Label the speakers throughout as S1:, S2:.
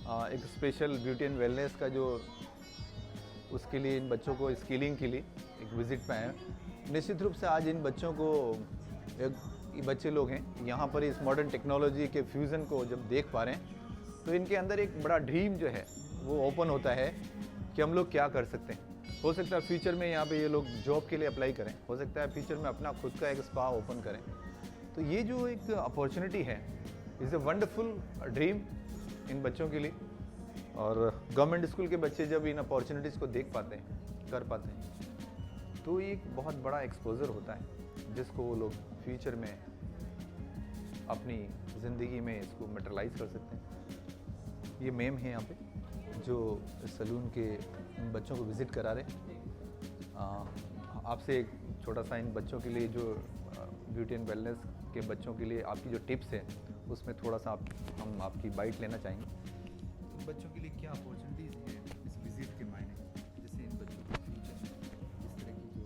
S1: एक special beauty and wellness का जो उसके लिए इन बच्चों को स्किलिंग के लिए एक विज़िट पे आए हैं। निश्चित रूप से आज इन बच्चों को ये बच्चे लोग हैं यहाँ पर इस मॉडर्न टेक्नोलॉजी के फ्यूज़न को जब देख पा रहे हैं तो इनके अंदर एक बड़ा ड्रीम जो है वो ओपन होता है कि हम लोग क्या कर सकते हैं। हो सकता है फ्यूचर में यहाँ पे ये लोग जॉब के लिए अप्लाई करें, हो सकता है फ्यूचर में अपना खुद का एक स्पा ओपन करें। तो ये जो एक अपॉर्चुनिटी है इज़ अ वंडरफुल ड्रीम इन बच्चों के लिए। और गवर्नमेंट स्कूल के बच्चे जब इन अपॉर्चुनिटीज़ को देख पाते हैं, कर पाते हैं, तो ये एक बहुत बड़ा एक्सपोजर होता है जिसको वो लोग फ्यूचर में अपनी ज़िंदगी में इसको मटेरियलाइज कर सकते हैं। ये मैम है यहाँ पे जो सलून के इन बच्चों को विज़िट करा रहे हैं। आपसे एक छोटा सा इन बच्चों के लिए जो ब्यूटी एंड वेलनेस के बच्चों के लिए आपकी जो टिप्स है उसमें थोड़ा सा हम आपकी बाइट लेना चाहेंगे। इन बच्चों के लिए क्या अपॉर्चुनिटीज़ हैं इस विज़िट के मायने, जैसे इन बच्चों के फ्यूचर में इस तरह की जो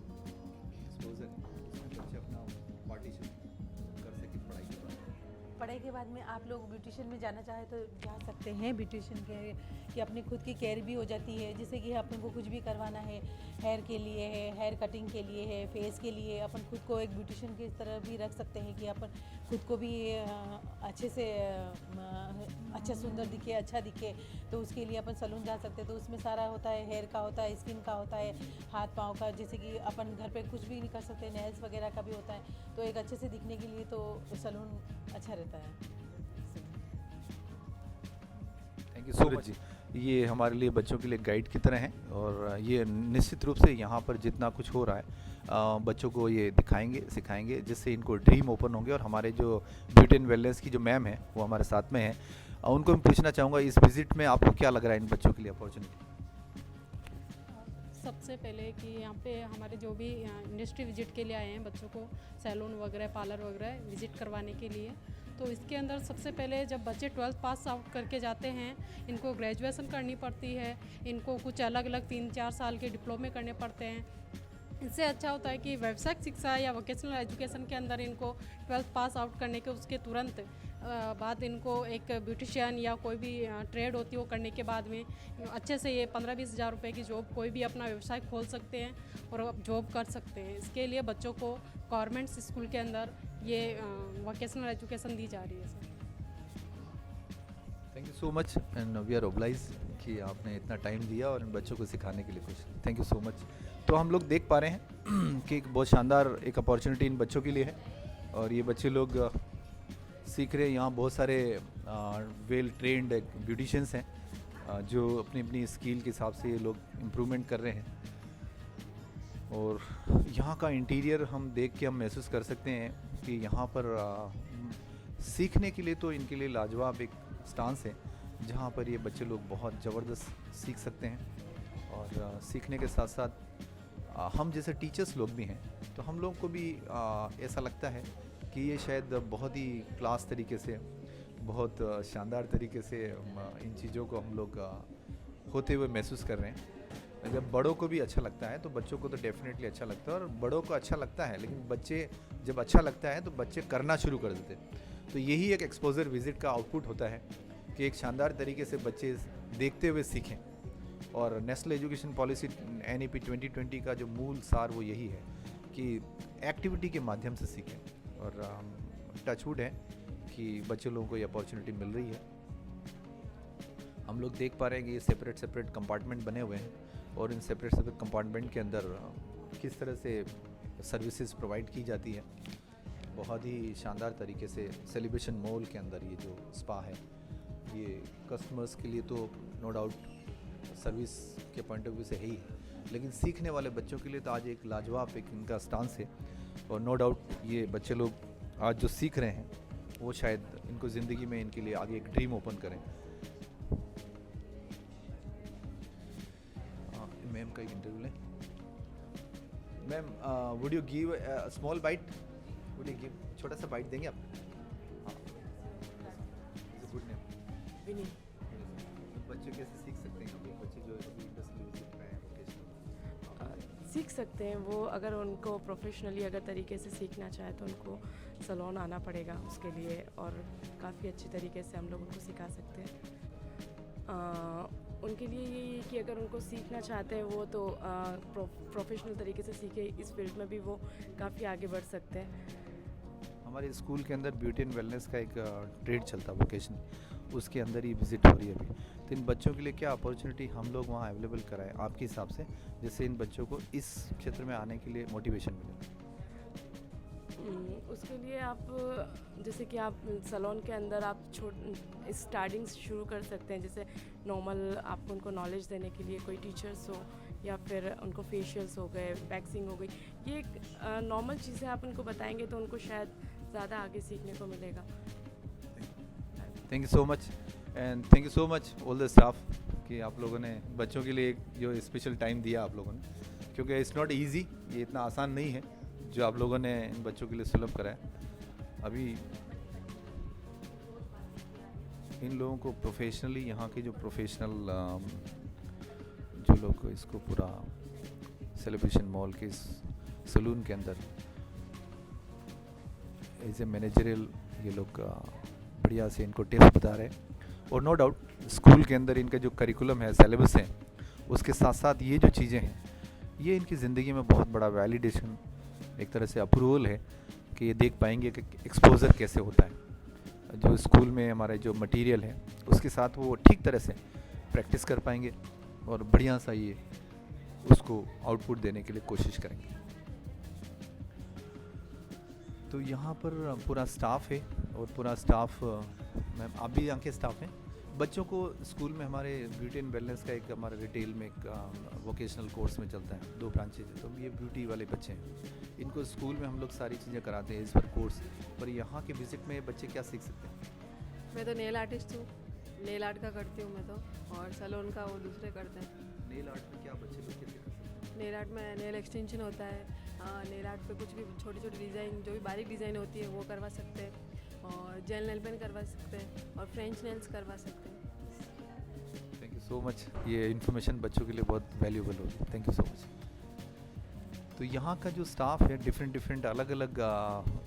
S1: एक्सपोजर है इसमें बच्चे अपना पार्टिशन कर सके
S2: पढ़ाई के बाद में आप लोग ब्यूटिशियन में जाना चाहे तो जा सकते हैं। ब्यूटिशियन के कि अपनी खुद की केयर भी हो जाती है, जैसे कि अपन को कुछ भी करवाना है, हेयर के लिए है, हेयर कटिंग के लिए है, फेस के लिए, अपन खुद को एक ब्यूटिशियन की तरह भी रख सकते हैं कि अपन खुद को भी अच्छे से अच्छा सुंदर दिखे, अच्छा दिखे। तो उसके लिए अपन सलून जा सकते हैं। तो उसमें सारा होता है, हेयर का होता है, स्किन का होता है, हाथ पाँव का, जैसे कि अपन घर पे कुछ भी नहीं कर सकते, नेल्स वगैरह का भी होता है। तो एक अच्छे से दिखने के लिए तो सलून अच्छा रहता है।
S1: थैंक यू सूरज जी। ये हमारे लिए बच्चों के लिए गाइड की तरह हैं और ये निश्चित रूप से यहाँ पर जितना कुछ हो रहा है बच्चों को ये दिखाएंगे, सिखाएंगे, जिससे इनको ड्रीम ओपन होंगे। और हमारे जो ब्यूटी एंड वेलनेस की जो मैम है वो हमारे साथ में है, उनको मैं पूछना चाहूँगा इस विज़िट में आपको क्या लग रहा है इन बच्चों के लिए अपॉर्चुनिटी।
S3: सबसे पहले कि यहाँ पे हमारे जो भी इंडस्ट्री विजिट के लिए आए हैं बच्चों को सैलून वगैरह, पार्लर वगैरह विजिट करवाने के लिए, तो इसके अंदर सबसे पहले जब बच्चे 12th पास आउट करके जाते हैं इनको ग्रेजुएशन करनी पड़ती है, इनको कुछ अलग अलग 3-4 साल के डिप्लोमे करने पड़ते हैं। इससे अच्छा होता है कि व्यावसायिक शिक्षा या वोकेशनल एजुकेशन के अंदर इनको 12th पास आउट करने के उसके तुरंत बाद इनको एक ब्यूटिशियन या कोई भी ट्रेड होती है वो करने के बाद में अच्छे से ये 15-20 हज़ार रुपये की जॉब, कोई भी अपना व्यवसाय खोल सकते हैं और जॉब कर सकते हैं। इसके लिए बच्चों को गवर्नमेंट स्कूल के अंदर ये वोकेशनल एजुकेशन दी जा रही है sir.
S1: Thank you so much and we are obliged कि आपने इतना टाइम दिया और इन बच्चों को सिखाने के लिए कुछ। Thank you so much. तो हम लोग देख पा रहे हैं कि एक बहुत शानदार एक अपॉर्चुनिटी इन बच्चों के लिए है और ये बच्चे लोग सीख रहे हैं। यहाँ बहुत सारे वेल ट्रेंड ब्यूटिशियंस हैं जो अपनी अपनी स्किल के हिसाब से ये लोग इम्प्रूवमेंट कर रहे हैं। और यहाँ का इंटीरियर हम देख के हम महसूस कर सकते हैं कि यहाँ पर सीखने के लिए तो इनके लिए लाजवाब एक स्टांस है जहाँ पर ये बच्चे लोग बहुत ज़बरदस्त सीख सकते हैं। और सीखने के साथ साथ हम जैसे टीचर्स लोग भी हैं तो हम लोग को भी ऐसा लगता है कि ये शायद बहुत ही क्लास तरीके से, बहुत शानदार तरीके से इन चीज़ों को हम लोग होते हुए महसूस कर रहे हैं। जब बड़ों को भी अच्छा लगता है तो बच्चों को तो डेफिनेटली अच्छा लगता है और बड़ों को अच्छा लगता है, लेकिन बच्चे जब अच्छा लगता है तो बच्चे करना शुरू कर देते हैं। तो यही एक एक्सपोजर विज़िट का आउटपुट होता है कि एक शानदार तरीके से बच्चे देखते हुए सीखें। और नेशनल एजुकेशन पॉलिसी NEP 2020 का जो मूल सार वो यही है कि एक्टिविटी के माध्यम से सीखें। और टचवुड है कि बच्चे लोगों को ये अपॉर्चुनिटी मिल रही है। हम लोग देख पा रहे हैं कि ये सेपरेट कंपार्टमेंट बने हुए हैं और इन सेपरेट कंपार्टमेंट के अंदर किस तरह से सर्विसेज प्रोवाइड की जाती है। बहुत ही शानदार तरीके से सेलिब्रेशन मॉल के अंदर ये जो स्पा है ये कस्टमर्स के लिए तो नो डाउट सर्विस के पॉइंट ऑफ व्यू से है ही है, लेकिन सीखने वाले बच्चों के लिए तो आज एक लाजवाब एक इनका स्टांस है। और नो डाउट ये बच्चे लोग आज जो सीख रहे हैं वो शायद इनको ज़िंदगी में इनके लिए आगे एक ड्रीम ओपन करें। मैम का एक इंटरव्यू लें। Ma'am would you give small bite, would you give छोटा सा बाइट देंगे आप? Good name. बच्चे कैसे सीख सकते हैं? बच्चे जो अभी इंडस्ट्री विजिट में
S4: सीख सकते हैं वो, अगर उनको प्रोफेशनली अगर तरीके से सीखना चाहे तो उनको सैलून आना पड़ेगा उसके लिए, और काफ़ी अच्छी तरीके से हम लोग उनको सिखा सकते हैं। उनके लिए ये कि अगर उनको सीखना चाहते हैं वो तो प्रोफेशनल तरीके से सीखे, इस फील्ड में भी वो काफ़ी आगे बढ़ सकते हैं।
S1: हमारे स्कूल के अंदर ब्यूटी एंड वेलनेस का एक ट्रेड चलता है, वोकेशन, उसके अंदर ही विज़िट हो रही है अभी। तो इन बच्चों के लिए क्या अपॉर्चुनिटी हम लोग वहाँ अवेलेबल कराएं आपके हिसाब से, जिससे इन बच्चों को इस क्षेत्र में आने के लिए मोटिवेशन मिले?
S4: उसके लिए आप जैसे कि आप सैलून के अंदर आप स्टार्टिंग शुरू कर सकते हैं, जैसे नॉर्मल आप उनको नॉलेज देने के लिए कोई टीचर्स हो या फिर उनको फेशियल्स हो गए, वैक्सिंग हो गई, ये एक नॉर्मल चीज़ें आप उनको बताएंगे तो उनको शायद ज़्यादा आगे सीखने को मिलेगा।
S1: Thank you so much and thank you so much all the staff कि आप लोगों ने बच्चों के लिए एक जो स्पेशल टाइम दिया आप लोगों ने, क्योंकि इट्स नॉट इजी, ये इतना आसान नहीं है जो आप लोगों ने इन बच्चों के लिए सुलभ कराया। अभी इन लोगों को प्रोफेशनली, यहाँ के जो प्रोफेशनल जो लोग इसको पूरा सेलिब्रेशन मॉल के सलून के अंदर एज ए मैनेजरियल ये लोग बढ़िया से इनको टिप्स बता रहे हैं। और नो डाउट स्कूल के अंदर इनका जो करिकुलम है, सिलेबस है, उसके साथ साथ ये जो चीज़ें हैं ये इनकी ज़िंदगी में बहुत बड़ा वैलिडेशन, एक तरह से अप्रूवल है कि ये देख पाएंगे कि एक्सपोज़र कैसे होता है। जो स्कूल में हमारे जो मटेरियल है उसके साथ वो ठीक तरह से प्रैक्टिस कर पाएंगे और बढ़िया सा ये उसको आउटपुट देने के लिए कोशिश करेंगे। तो यहाँ पर पूरा स्टाफ है और पूरा स्टाफ, मैम आप भी यहाँ के स्टाफ हैं। बच्चों को स्कूल में हमारे ब्यूटी एंड वेलनेस का एक हमारा रिटेल में एक वोकेशनल कोर्स में चलता है, 2 ब्रांचेज है। तो ये ब्यूटी वाले बच्चे हैं, इनको स्कूल में हम लोग सारी चीज़ें कराते हैं इस पर कोर्स। पर यहाँ के विजिट में बच्चे क्या सीख सकते हैं?
S5: मैं तो नेल आर्टिस्ट हूँ, नेल आर्ट का करती हूँ मैं तो, और सैलून का वो दूसरे करते हैं।
S1: नेल आर्ट में क्या बच्चे लोग कैसे कर सकते हैं?
S5: नेल आर्ट में नेल एक्सटेंशन होता है, नेल आर्ट पे कुछ भी छोटी छोटी डिज़ाइन, जो भी बारीक डिज़ाइन होती है वो करवा सकते हैं, और जेल नेल पेन करवा सकते हैं, और फ्रेंच नेल्स करवा सकते हैं।
S1: थैंक यू सो मच, ये इन्फॉर्मेशन बच्चों के लिए बहुत वैल्यूबल होगी। Thank you so much. तो यहाँ का जो स्टाफ है डिफरेंट अलग अलग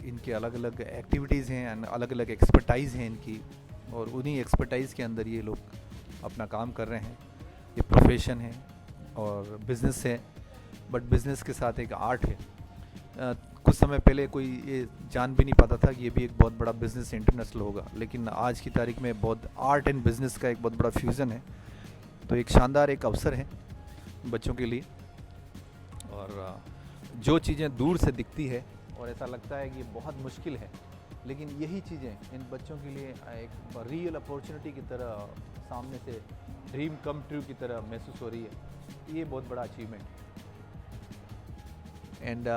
S1: इनके अलग अलग एक्टिविटीज़ हैं एंड अलग अलग एक्सपर्टाइज़ हैं इनकी, और उन्हीं एक्सपर्टाइज़ के अंदर ये लोग अपना काम कर रहे हैं। ये प्रोफेशन है और बिज़नेस है, बट बिज़नेस के साथ एक आर्ट है। कुछ समय पहले कोई ये जान भी नहीं पाता था कि ये भी एक बहुत बड़ा बिज़नेस इंटरनेशनल होगा, लेकिन आज की तारीख में बहुत आर्ट एंड बिज़नेस का एक बहुत बड़ा फ्यूज़न है। तो एक शानदार एक अवसर है बच्चों के लिए, और जो चीज़ें दूर से दिखती है और ऐसा लगता है कि ये बहुत मुश्किल है, लेकिन यही चीज़ें इन बच्चों के लिए एक रियल अपॉर्चुनिटी की तरह, सामने से ड्रीम कम ट्रू की तरह महसूस हो रही है। ये बहुत बड़ा अचीवमेंट है। एंड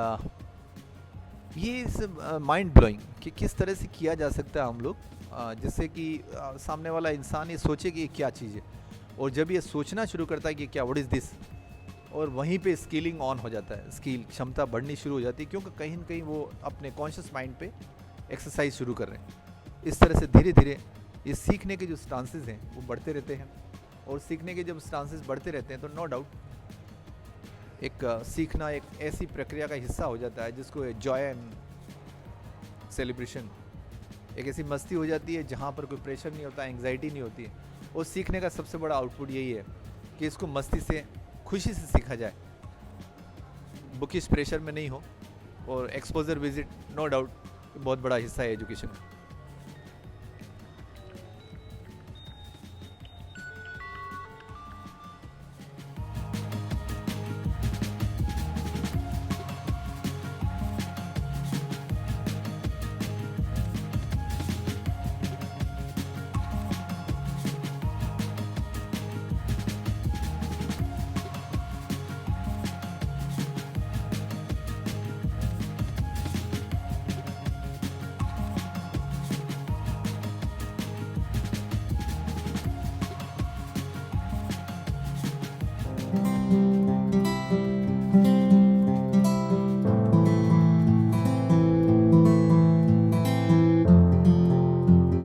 S1: ये इस माइंड ब्लोइंग कि किस तरह से किया जा सकता है हम लोग, जिससे कि सामने वाला इंसान ये सोचे कि ये क्या चीज़ है, और जब ये सोचना शुरू करता है कि क्या व्हाट इज़ दिस, और वहीं पे स्किलिंग ऑन हो जाता है, स्किल क्षमता बढ़नी शुरू हो जाती है, क्योंकि कहीं ना कहीं वो अपने कॉन्शियस माइंड पे एक्सरसाइज शुरू कर रहे हैं। इस तरह से धीरे धीरे ये सीखने के जो स्टांसेस हैं वो बढ़ते रहते हैं, और सीखने के जब स्टांसेस बढ़ते रहते हैं तो नो डाउट एक सीखना एक ऐसी प्रक्रिया का हिस्सा हो जाता है जिसको जॉय एंड सेलिब्रेशन, एक ऐसी मस्ती हो जाती है जहाँ पर कोई प्रेशर नहीं होता, एंग्जाइटी नहीं होती है। और सीखने का सबसे बड़ा आउटपुट यही है कि इसको मस्ती से, खुशी से सीखा जाए, बुकिश प्रेशर में नहीं हो। और एक्सपोजर विजिट नो डाउट बहुत बड़ा हिस्सा है एजुकेशन का।